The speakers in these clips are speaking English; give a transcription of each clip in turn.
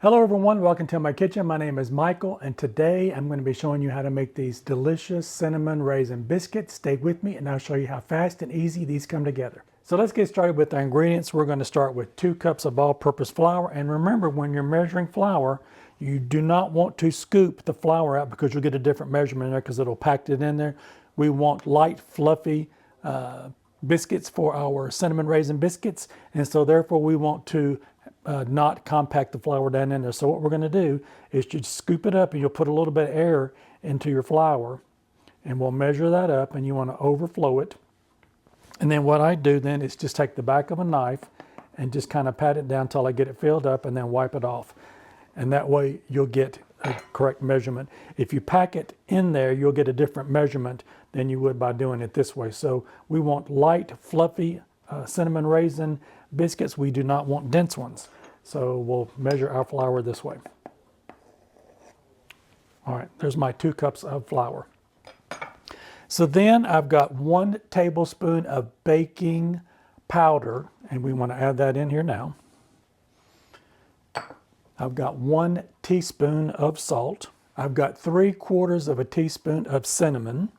Hello everyone, welcome to my kitchen. My name is Michael and today I'm going to be showing you how to make these delicious cinnamon raisin biscuits. Stay with me and I'll show you how fast and easy these come together. So let's get started with our ingredients. We're going to start with 2 cups of all-purpose flour, and remember when you're measuring flour, you do not want to scoop the flour out because you'll get a different measurement in there because it'll pack it in there. We want light, fluffy biscuits for our cinnamon raisin biscuits, and so therefore we want to not compact the flour down in there. So what we're going to do is just scoop it up, and you'll put a little bit of air into your flour, and we'll measure that up, and you want to overflow it. And then what I do then is just take the back of a knife and just kind of pat it down until I get it filled up, and then wipe it off. And that way you'll get a correct measurement. If you pack it in there, you'll get a different measurement than you would by doing it this way. So we want light, fluffy cinnamon raisin biscuits. We do not want dense ones. So we'll measure our flour this way. All right, there's my 2 cups of flour. So then I've got 1 tablespoon of baking powder, and we want to add that in here now. I've got 1 teaspoon of salt. I've got 3/4 of a teaspoon of cinnamon.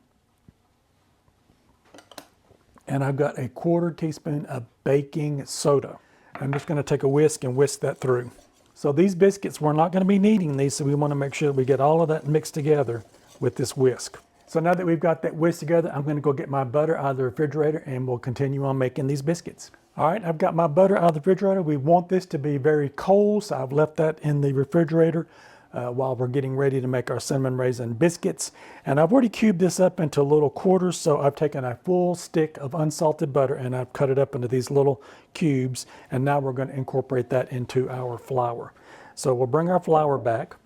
And I've got a 1/4 teaspoon of baking soda. I'm just going to take a whisk and whisk that through. So these biscuits, we're not going to be kneading these, so we want to make sure that we get all of that mixed together with this whisk. So now that we've got that whisk together, I'm going to go get my butter out of the refrigerator and we'll continue on making these biscuits. All right, I've got my butter out of the refrigerator. We want this to be very cold, so I've left that in the refrigerator while we're getting ready to make our cinnamon raisin biscuits. And I've already cubed this up into little quarters, so I've taken a full stick of unsalted butter and I've cut it up into these little cubes, and now we're going to incorporate that into our flour. So we'll bring our flour back,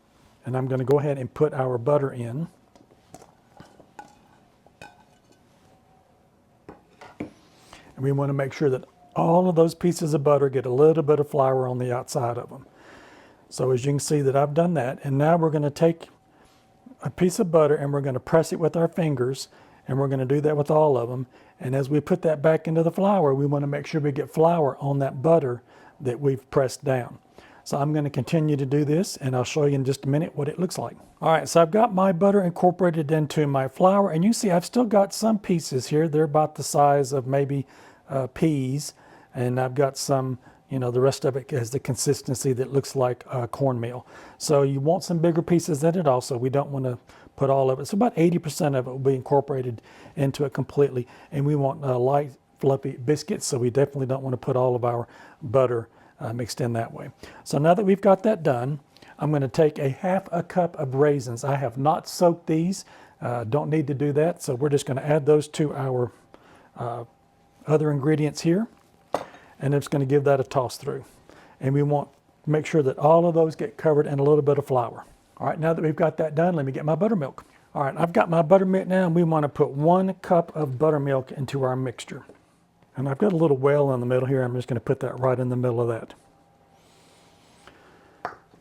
and I'm going to go ahead and put our butter in. And we want to make sure that all of those pieces of butter get a little bit of flour on the outside of them. So as you can see that I've done that, and now we're going to take a piece of butter and we're going to press it with our fingers, and we're going to do that with all of them. And as we put that back into the flour, we want to make sure we get flour on that butter that we've pressed down. So I'm going to continue to do this, and I'll show you in just a minute what it looks like. All right, so I've got my butter incorporated into my flour, and you see I've still got some pieces here. They're about the size of maybe peas, and I've got some, the rest of it has the consistency that looks like cornmeal. So you want some bigger pieces in it also. We don't want to put all of it. So about 80% of it will be incorporated into it completely. And we want light, fluffy biscuits, so we definitely don't want to put all of our butter mixed in that way. So now that we've got that done, I'm going to take a 1/2 cup of raisins. I have not soaked these. Don't need to do that. So we're just going to add those to our other ingredients here. And it's going to give that a toss through. And we want to make sure that all of those get covered in a little bit of flour. All right, now that we've got that done, let me get my buttermilk. All right, I've got my buttermilk now, and we want to put 1 cup of buttermilk into our mixture. And I've got a little well in the middle here. I'm just going to put that right in the middle of that.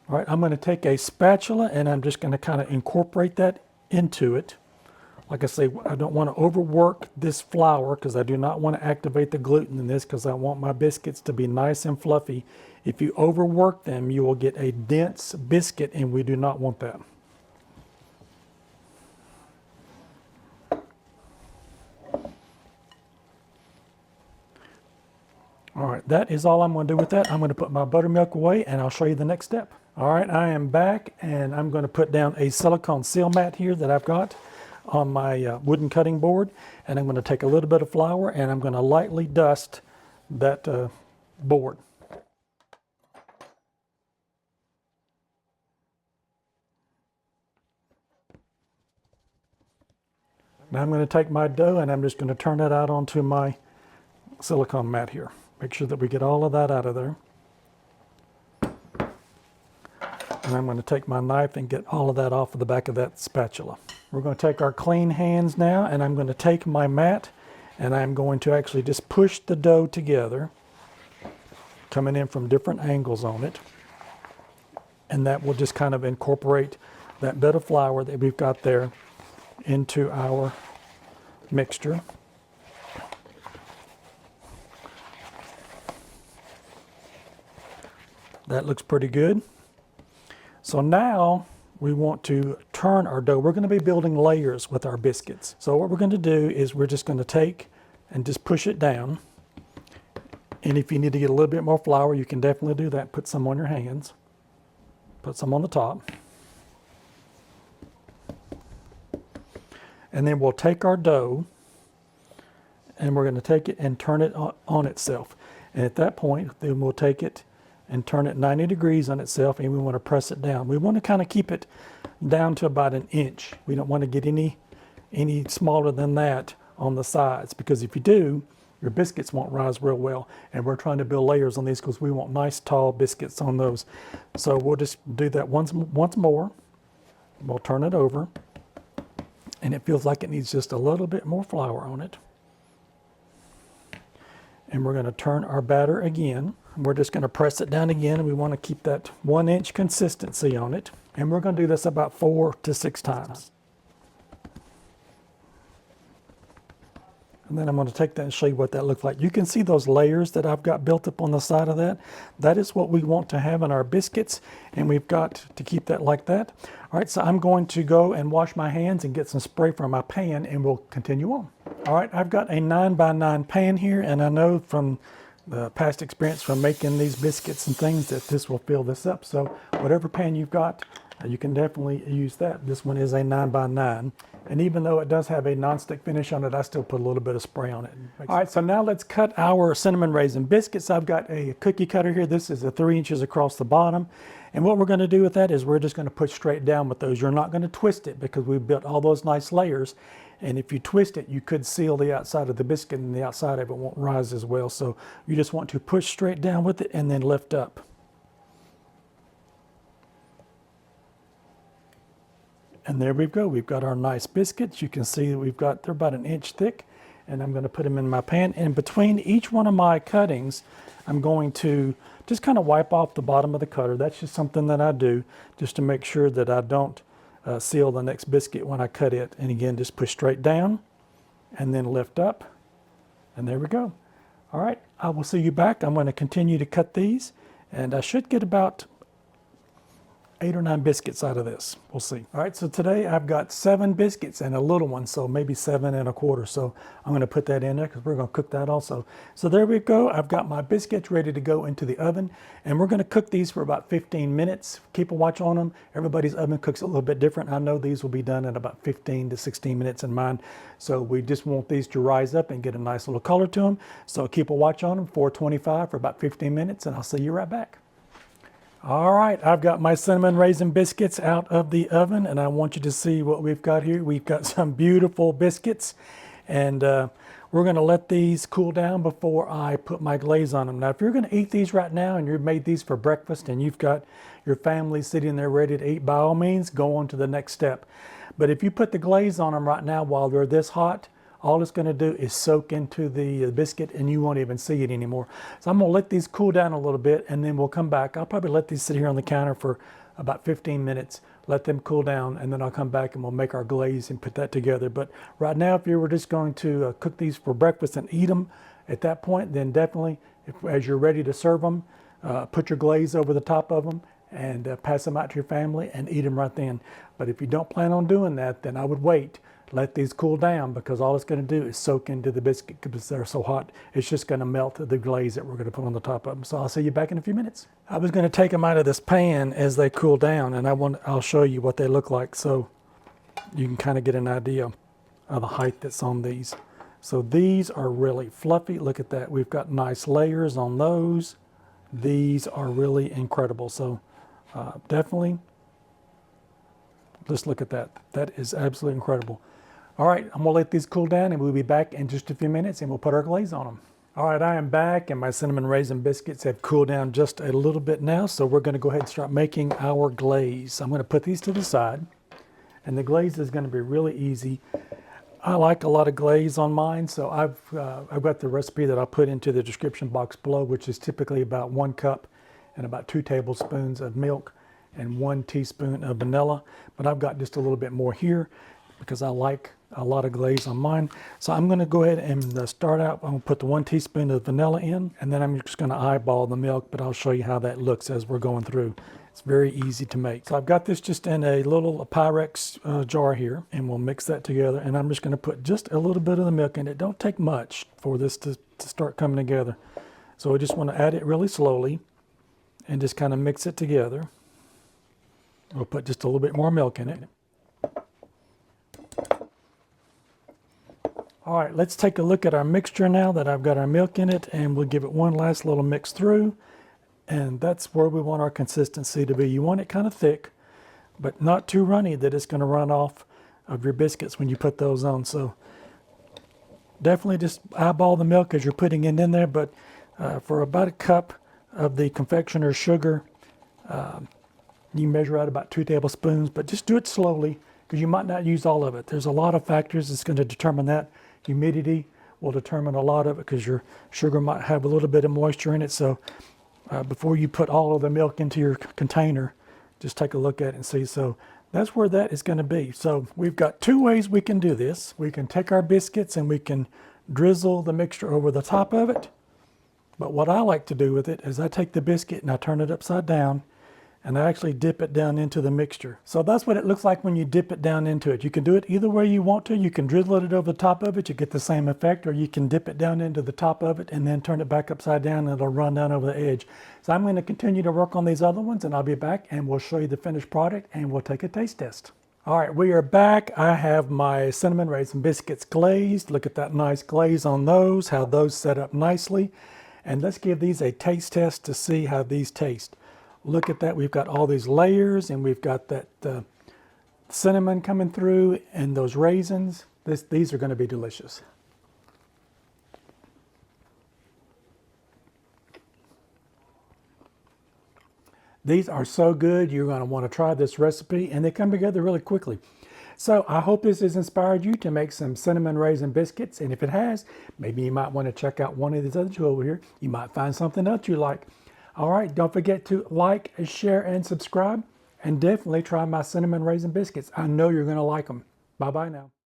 All right, I'm going to take a spatula, and I'm just going to kind of incorporate that into it. Like I say, I don't want to overwork this flour because I do not want to activate the gluten in this, because I want my biscuits to be nice and fluffy. If you overwork them, you will get a dense biscuit, and we do not want that. All right, that is all I'm going to do with that. I'm going to put my buttermilk away, and I'll show you the next step. All right, I am back, and I'm going to put down a silicone seal mat here that I've got on my wooden cutting board, and I'm going to take a little bit of flour and I'm going to lightly dust that board. Now I'm going to take my dough and I'm just going to turn that out onto my silicone mat here. Make sure that we get all of that out of there. And I'm going to take my knife and get all of that off of the back of that spatula. We're going to take our clean hands now, and I'm going to take my mat and I'm going to actually just push the dough together, coming in from different angles on it. And that will just kind of incorporate that bit of flour that we've got there into our mixture. That looks pretty good. So now we want to turn our dough. We're going to be building layers with our biscuits. So what we're going to do is we're just going to take and just push it down. And if you need to get a little bit more flour, you can definitely do that. Put some on your hands. Put some on the top. And then we'll take our dough and we're going to take it and turn it on itself. And at that point, then we'll take it and turn it 90 degrees on itself, and we want to press it down. We want to kind of keep it down to about an inch. We don't want to get any smaller than that on the sides, because if you do, your biscuits won't rise real well. And we're trying to build layers on these because we want nice tall biscuits on those. So we'll just do that once more. We'll turn it over, and it feels like it needs just a little bit more flour on it. And we're going to turn our batter again. We're just going to press it down again, and we want to keep that 1 inch consistency on it. And we're going to do this about 4 to 6 times. And then I'm going to take that and show you what that looks like. You can see those layers that I've got built up on the side of that. That is what we want to have in our biscuits, and we've got to keep that like that. All right, so I'm going to go and wash my hands and get some spray from my pan, and we'll continue on. All right, I've got a 9x9 pan here, and I know from the past experience from making these biscuits and things that this will fill this up. So whatever pan you've got, you can definitely use that. This one is a 9x9. And even though it does have a nonstick finish on it, I still put a little bit of spray on it. All right, so now let's cut our cinnamon raisin biscuits. I've got a cookie cutter here. This is a 3 inches across the bottom. And what we're going to do with that is we're just going to push straight down with those. You're not going to twist it because we've built all those nice layers. And if you twist it, you could seal the outside of the biscuit, and the outside of it won't rise as well. So you just want to push straight down with it and then lift up. And there we go. We've got our nice biscuits. You can see that they're about an inch thick, and I'm going to put them in my pan. And between each one of my cuttings, I'm going to just kind of wipe off the bottom of the cutter. That's just something that I do just to make sure that I don't seal the next biscuit when I cut it. And again, just push straight down and then lift up. And there we go. All right, I will see you back. I'm going to continue to cut these, and I should get about 8 or 9 biscuits out of this. We'll see. All right, so today I've got 7 biscuits and a little one, so maybe 7 1/4. So I'm going to put that in there because we're going to cook that also. So there we go. I've got my biscuits ready to go into the oven, and we're going to cook these for about 15 minutes. Keep a watch on them. Everybody's oven cooks a little bit different. I know these will be done in about 15 to 16 minutes in mine. So we just want these to rise up and get a nice little color to them. So keep a watch on them, 425 for about 15 minutes, and I'll see you right back. All right, I've got my cinnamon raisin biscuits out of the oven, and I want you to see what we've got here. We've got some beautiful biscuits, and we're going to let these cool down before I put my glaze on them. Now, if you're going to eat these right now and you've made these for breakfast and you've got your family sitting there ready to eat, by all means, go on to the next step. But if you put the glaze on them right now while they're this hot, all it's going to do is soak into the biscuit, and you won't even see it anymore. So I'm going to let these cool down a little bit, and then we'll come back. I'll probably let these sit here on the counter for about 15 minutes, let them cool down, and then I'll come back and we'll make our glaze and put that together. But right now, if you were just going to cook these for breakfast and eat them at that point, then definitely, as you're ready to serve them, put your glaze over the top of them and pass them out to your family and eat them right then. But if you don't plan on doing that, then I would wait. Let these cool down, because all it's going to do is soak into the biscuit because they're so hot. It's just going to melt the glaze that we're going to put on the top of them. So I'll see you back in a few minutes. I was going to take them out of this pan as they cool down, and I'll show you what they look like so you can kind of get an idea of the height that's on these. So these are really fluffy. Look at that. We've got nice layers on those. These are really incredible. So definitely, just look at that. That is absolutely incredible. All right, I'm gonna let these cool down, and we'll be back in just a few minutes, and we'll put our glaze on them. All right, I am back, and my cinnamon raisin biscuits have cooled down just a little bit now, so we're gonna go ahead and start making our glaze. I'm gonna put these to the side, and the glaze is gonna be really easy. I like a lot of glaze on mine, so I've got the recipe that I'll put into the description box below, which is typically about 1 cup and about 2 tablespoons of milk and 1 teaspoon of vanilla, but I've got just a little bit more here because I like a lot of glaze on mine. So I'm going to go ahead and start out. I'm going to put the 1 teaspoon of vanilla in, and then I'm just going to eyeball the milk, but I'll show you how that looks as we're going through. It's very easy to make. So I've got this just in a little Pyrex jar here, and we'll mix that together. And I'm just going to put just a little bit of the milk in it. Don't take much for this to start coming together. So we just want to add it really slowly and just kind of mix it together. We'll put just a little bit more milk in it. All right, let's take a look at our mixture now that I've got our milk in it, and we'll give it one last little mix through. And that's where we want our consistency to be. You want it kind of thick, but not too runny that it's going to run off of your biscuits when you put those on. So definitely just eyeball the milk as you're putting it in there, but for about a cup of the confectioner's sugar, you measure out about 2 tablespoons, but just do it slowly because you might not use all of it. There's a lot of factors that's going to determine that. Humidity will determine a lot of it because your sugar might have a little bit of moisture in it. So before you put all of the milk into your container, just take a look at it and see. So that's where that is going to be. So we've got 2 ways we can do this. We can take our biscuits and we can drizzle the mixture over the top of it. But what I like to do with it is I take the biscuit and I turn it upside down and I actually dip it down into the mixture. So that's what it looks like when you dip it down into it. You can do it either way you want to. You can drizzle it over the top of it, you get the same effect, or you can dip it down into the top of it and then turn it back upside down and it'll run down over the edge. So I'm going to continue to work on these other ones and I'll be back and we'll show you the finished product and we'll take a taste test. All right, we are back. I have my Cinnamon Raisin Biscuits glazed. Look at that nice glaze on those, how those set up nicely. And let's give these a taste test to see how these taste. Look at that, we've got all these layers and we've got that cinnamon coming through and those raisins. These are going to be delicious. These are so good, you're going to want to try this recipe and they come together really quickly. So I hope this has inspired you to make some cinnamon raisin biscuits, and if it has, maybe you might want to check out one of these other two over here. You might find something else you like. All right, don't forget to like, share, and subscribe, and definitely try my cinnamon raisin biscuits. I know you're going to like them. Bye-bye now.